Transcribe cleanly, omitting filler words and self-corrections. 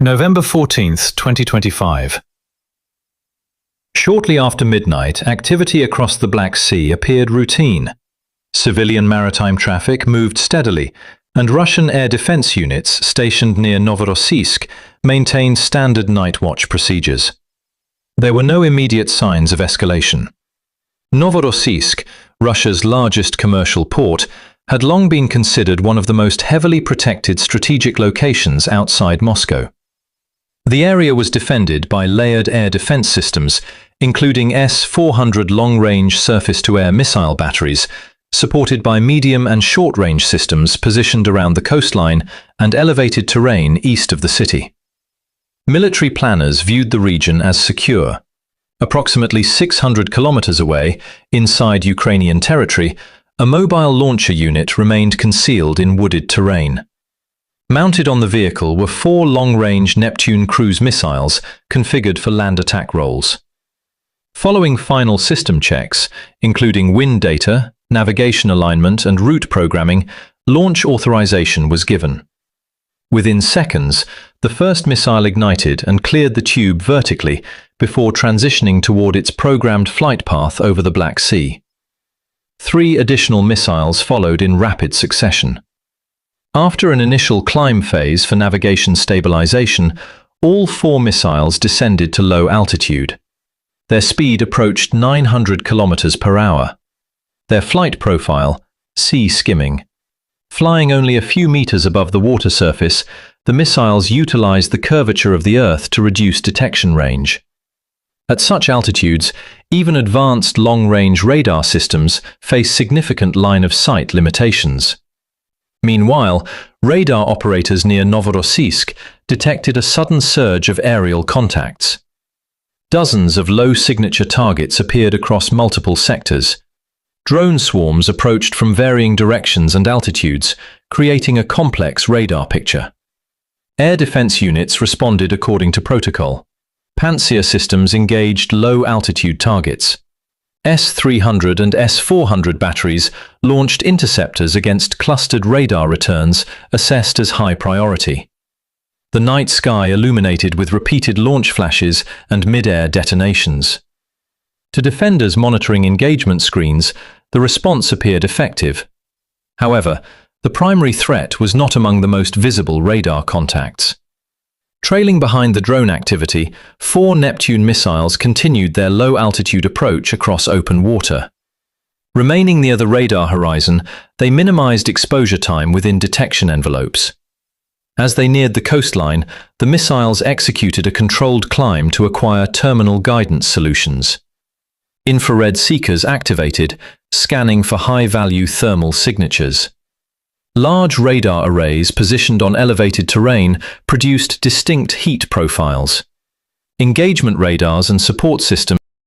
November 14th, 2025. Shortly after midnight, activity across the Black Sea appeared routine. Civilian maritime traffic moved steadily, and Russian air defense units stationed near Novorossiysk maintained standard night watch procedures. There were no immediate signs of escalation. Novorossiysk, Russia's largest commercial port, had long been considered one of the most heavily protected strategic locations outside Moscow. The area was defended by layered air defense systems, including S-400 long-range surface-to-air missile batteries, supported by medium and short-range systems positioned around the coastline and elevated terrain east of the city. Military planners viewed the region as secure. Approximately 600 kilometers away, inside Ukrainian territory, a mobile launcher unit remained concealed in wooded terrain. Mounted on the vehicle were 4 long-range Neptune cruise missiles configured for land attack roles. Following final system checks, including wind data, navigation alignment and route programming, launch authorization was given. Within seconds, the first missile ignited and cleared the tube vertically before transitioning toward its programmed flight path over the Black Sea. 3 additional missiles followed in rapid succession. After an initial climb phase for navigation stabilization, all 4 missiles descended to low altitude. Their speed approached 900 kilometers per hour. Their flight profile, sea-skimming. Flying only a few meters above the water surface, the missiles utilized the curvature of the Earth to reduce detection range. At such altitudes, even advanced long-range radar systems face significant line-of-sight limitations. Meanwhile, radar operators near Novorossiysk detected a sudden surge of aerial contacts. Dozens of low-signature targets appeared across multiple sectors. Drone swarms approached from varying directions and altitudes, creating a complex radar picture. Air defense units responded according to protocol. Pantsir systems engaged low-altitude targets. S-300 and S-400 batteries launched interceptors against clustered radar returns assessed as high priority. The night sky illuminated with repeated launch flashes and mid-air detonations. To defenders monitoring engagement screens, the response appeared effective. However, the primary threat was not among the most visible radar contacts. Trailing behind the drone activity, 4 Neptune missiles continued their low-altitude approach across open water. Remaining near the radar horizon, they minimized exposure time within detection envelopes. As they neared the coastline, the missiles executed a controlled climb to acquire terminal guidance solutions. Infrared seekers activated, scanning for high-value thermal signatures. Large radar arrays positioned on elevated terrain produced distinct heat profiles. Engagement radars and support systems